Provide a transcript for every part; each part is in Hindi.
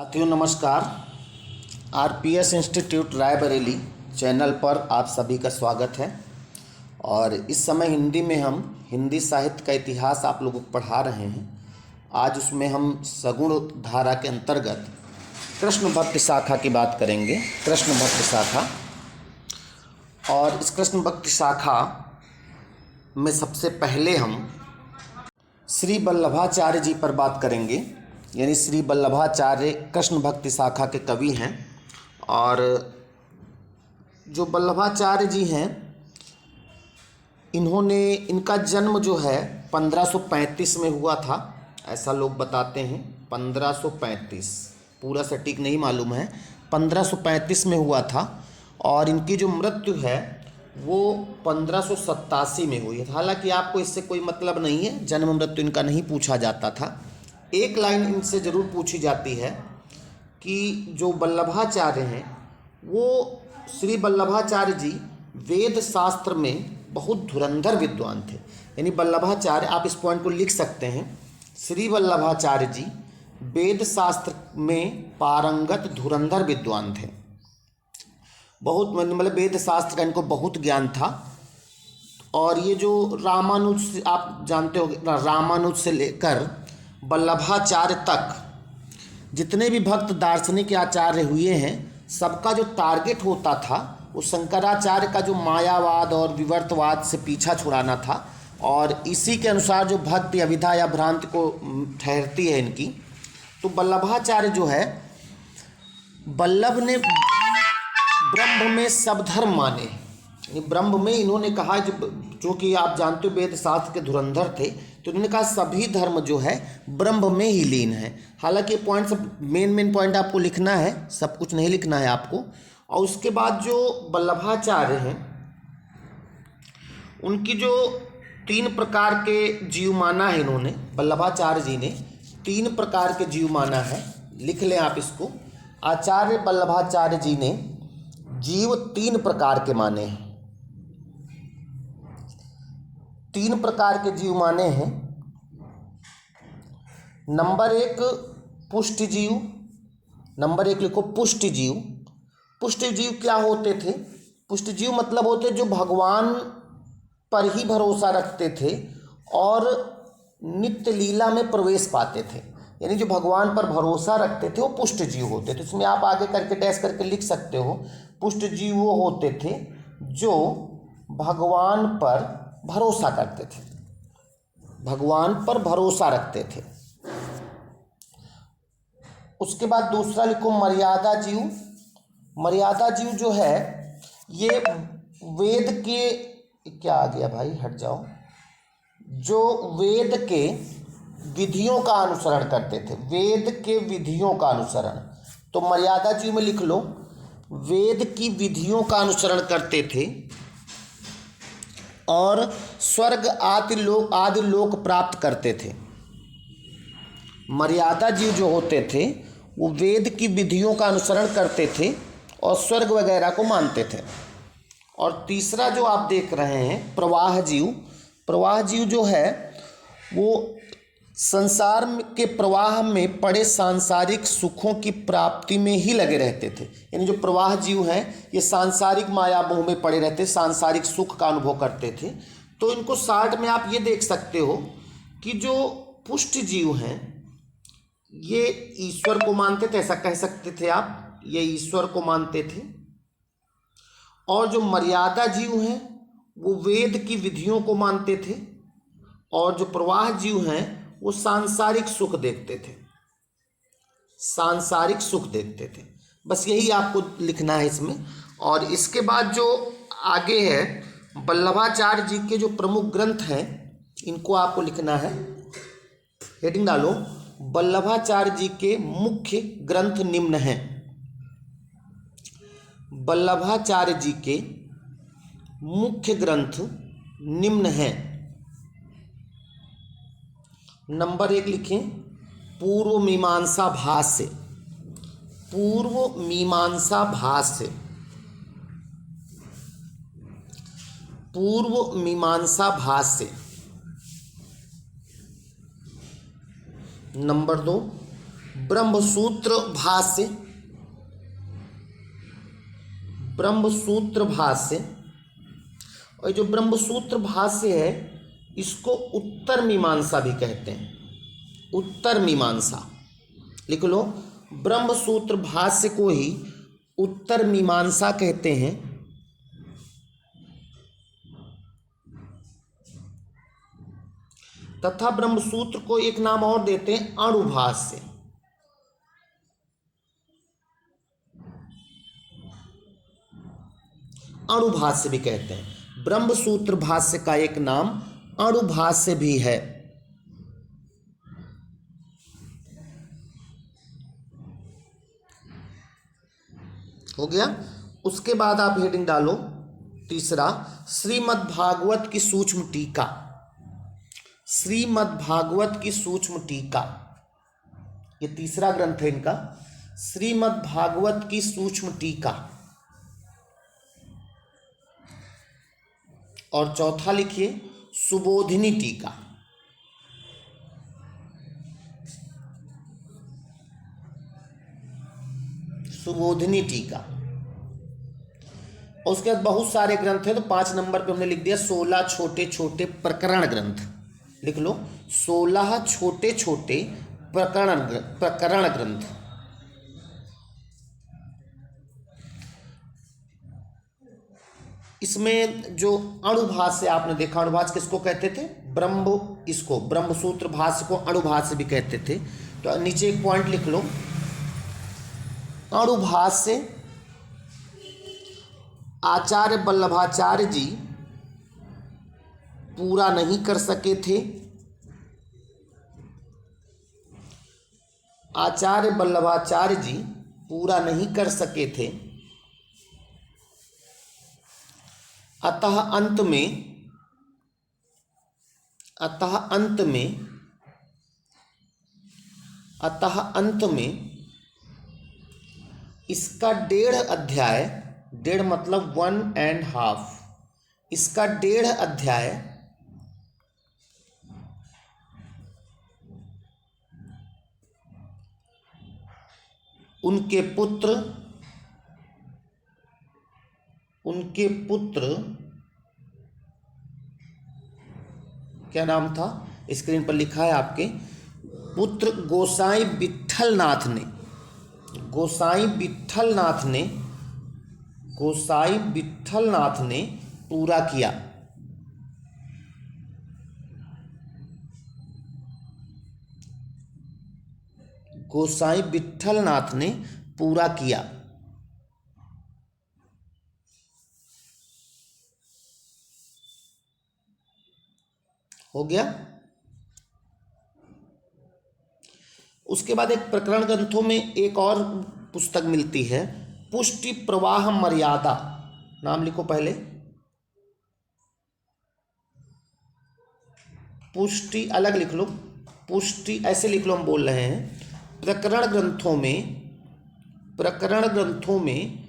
साथियों नमस्कार। आरपीएस इंस्टीट्यूट रायबरेली चैनल पर आप सभी का स्वागत है। और इस समय हिंदी में हम हिंदी साहित्य का इतिहास आप लोगों को पढ़ा रहे हैं। आज उसमें हम सगुण धारा के अंतर्गत कृष्ण भक्ति शाखा की बात करेंगे। कृष्ण भक्ति शाखा, और इस कृष्ण भक्ति शाखा में सबसे पहले हम श्री वल्लभाचार्य जी पर बात करेंगे। यानी श्री वल्लभाचार्य कृष्ण भक्ति शाखा के कवि हैं। और जो वल्लभाचार्य जी हैं, इनका जन्म जो है 1535 में हुआ था, ऐसा लोग बताते हैं। 1535 पूरा सटीक नहीं मालूम है, 1535 में हुआ था। और इनकी जो मृत्यु है वो 1587 में हुई है। हालांकि आपको इससे कोई मतलब नहीं है, जन्म मृत्यु इनका नहीं पूछा जाता था। एक लाइन इनसे ज़रूर पूछी जाती है कि जो वल्लभाचार्य हैं वो श्री वल्लभाचार्य जी वेद शास्त्र में बहुत धुरंधर विद्वान थे। यानी वल्लभाचार्य, आप इस पॉइंट को लिख सकते हैं, श्री वल्लभाचार्य जी वेद शास्त्र में पारंगत धुरंधर विद्वान थे। बहुत मतलब वेद शास्त्र का इनको बहुत ज्ञान था। और ये जो रामानुज, आप जानते हो, रामानुज से लेकर वल्लभाचार्य तक जितने भी भक्त दार्शनिक आचार्य हुए हैं, सबका जो टारगेट होता था वो शंकराचार्य का जो मायावाद और विवर्तवाद से पीछा छुड़ाना था। और इसी के अनुसार जो भक्ति अविधा या भ्रांति को ठहरती है इनकी, तो वल्लभाचार्य जो है, वल्लभ ने ब्रह्म में सब धर्म माने। ब्रह्म में इन्होंने कहा, जो कि आप जानते हो वेद शास्त्र के धुरंधर थे, तो इन्होंने कहा सभी धर्म जो है ब्रह्म में ही लीन है। हालांकि पॉइंट सब मेन पॉइंट आपको लिखना है, सब कुछ नहीं लिखना है आपको। और उसके बाद जो वल्लभाचार्य हैं, उनकी जो 3 प्रकार के जीव माना है इन्होंने, वल्लभाचार्य जी ने 3 प्रकार के जीव माना है। लिख लें आप इसको। आचार्य वल्लभाचार्य जी ने जीव 3 प्रकार के माने हैं। 3 प्रकार के जीव माने हैं। नंबर 1 पुष्ट जीव। नंबर 1 लिखो, पुष्ट जीव। पुष्ट जीव क्या होते थे? पुष्ट जीव मतलब होते जो भगवान पर ही भरोसा रखते थे और नित्य लीला में प्रवेश पाते थे। यानी जो भगवान पर भरोसा रखते थे वो पुष्ट जीव होते थे। इसमें आप आगे करके डैश करके लिख सकते हो, पुष्ट जीव वो होते थे जो भगवान पर भरोसा करते थे, भगवान पर भरोसा रखते थे। उसके बाद दूसरा लिखो, मर्यादा जीव। मर्यादा जीव जो है, ये वेद के, क्या आ गया भाई, हट जाओ, जो वेद के विधियों का अनुसरण करते थे, वेद के विधियों का अनुसरण। तो मर्यादा जीव में लिख लो, वेद की विधियों का अनुसरण करते थे और स्वर्ग आदि लोक प्राप्त करते थे। मर्यादा जीव जो होते थे वो वेद की विधियों का अनुसरण करते थे और स्वर्ग वगैरह को मानते थे। और तीसरा जो आप देख रहे हैं, प्रवाह जीव। प्रवाह जीव जो है वो संसार के प्रवाह में पड़े सांसारिक सुखों की प्राप्ति में ही लगे रहते थे। यानी जो प्रवाह जीव हैं, ये सांसारिक माया मोह में पड़े रहते, सांसारिक सुख का अनुभव करते थे। तो इनको शार्ट में आप ये देख सकते हो कि जो पुष्ट जीव हैं ये ईश्वर को मानते थे, ऐसा कह सकते थे आप, ये ईश्वर को मानते थे। और जो मर्यादा जीव हैं वो वेद की विधियों को मानते थे। और जो प्रवाह जीव हैं वो सांसारिक सुख देखते थे, सांसारिक सुख देखते थे। बस यही आपको लिखना है इसमें। और इसके बाद जो आगे है, वल्लभाचार्य जी के जो प्रमुख ग्रंथ हैं, इनको आपको लिखना है। हेडिंग डालो, वल्लभाचार्य जी के मुख्य ग्रंथ निम्न हैं। वल्लभाचार्य जी के मुख्य ग्रंथ निम्न हैं। नंबर 1 लिखें, पूर्व मीमांसा भाष्य। पूर्व मीमांसा भाष्य। पूर्व मीमांसा भाष्य। नंबर 2 ब्रह्मसूत्र भाष्य, ब्रह्मसूत्र भाष्य। और जो ब्रह्मसूत्र भाष्य है इसको उत्तर मीमांसा भी कहते हैं, उत्तर मीमांसा। लिख लो, ब्रह्मसूत्र भाष्य को ही उत्तर मीमांसा कहते हैं। तथा ब्रह्मसूत्र को एक नाम और देते हैं अणुभाष्य। अणुभाष्य भी कहते हैं। ब्रह्मसूत्र भाष्य का एक नाम अणुभाष्य भी है। हो गया। उसके बाद आप हेडिंग डालो तीसरा, श्रीमद् भागवत की सूक्ष्म टीका। श्रीमद् भागवत की सूक्ष्म टीका, ये तीसरा ग्रंथ है इनका, श्रीमद् भागवत की सूक्ष्म टीका। और चौथा लिखिए सुबोधिनी टीका। सुबोधिनी टीका। और उसके बाद बहुत सारे ग्रंथ हैं, तो 5 नंबर पे हमने लिख दिया 16 छोटे छोटे प्रकरण ग्रंथ। लिख लो 16 छोटे छोटे प्रकरण ग्रंथ। इसमें जो अणुभाष्य आपने देखा, अणुभाष्य किसको कहते थे? इसको ब्रह्मसूत्र भाष्य को अणुभाष्य भी कहते थे। तो नीचे एक पॉइंट लिख लो, अणुभाष्य आचार्य वल्लभाचार्य जी पूरा नहीं कर सके थे। आचार्य वल्लभाचार्य जी पूरा नहीं कर सके थे। अतः अंत में इसका 1.5 अध्याय, 1.5 मतलब 1.5, इसका 1.5 अध्याय उनके पुत्र क्या नाम था, स्क्रीन पर लिखा है आपके, पुत्र गोसाई विट्ठलनाथ ने पूरा किया। गोसाई विट्ठलनाथ ने पूरा किया। हो गया। उसके बाद एक प्रकरण ग्रंथों में एक और पुस्तक मिलती है, पुष्टि प्रवाह मर्यादा। नाम लिखो पहले, पुष्टि अलग लिख लो, पुष्टि ऐसे लिख लो, हम बोल रहे हैं प्रकरण ग्रंथों में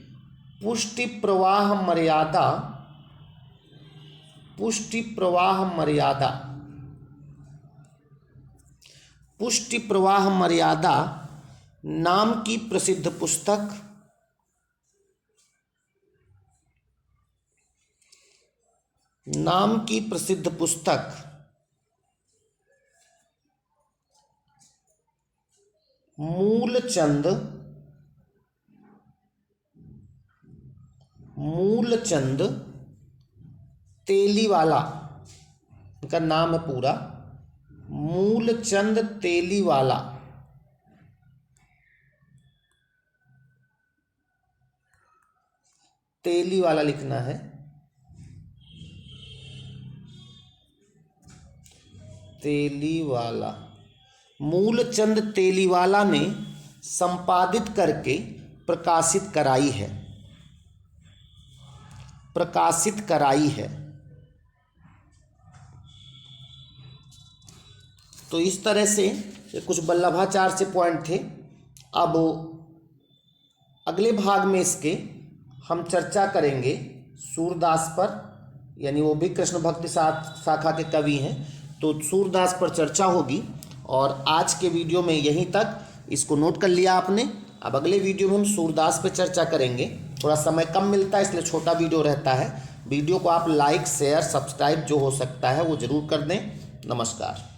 पुष्टि प्रवाह मर्यादा, पुष्टि प्रवाह मर्यादा, पुष्टि प्रवाह मर्यादा नाम की प्रसिद्ध पुस्तक मूलचंद तेलीवाला, इनका नाम है पूरा, मूलचंद तेलीवाला। तेलीवाला लिखना है, तेलीवाला। मूलचंद तेलीवाला ने संपादित करके प्रकाशित कराई है। तो इस तरह से कुछ वल्लभाचार्य से पॉइंट थे। अब अगले भाग में इसके हम चर्चा करेंगे सूरदास पर, यानी वो भी कृष्ण भक्ति शाखा के कवि हैं, तो सूरदास पर चर्चा होगी। और आज के वीडियो में यहीं तक। इसको नोट कर लिया आपने। अब अगले वीडियो में हम सूरदास पे चर्चा करेंगे। थोड़ा समय कम मिलता है इसलिए छोटा वीडियो रहता है। वीडियो को आप लाइक शेयर सब्सक्राइब जो हो सकता है वो ज़रूर कर दें। नमस्कार।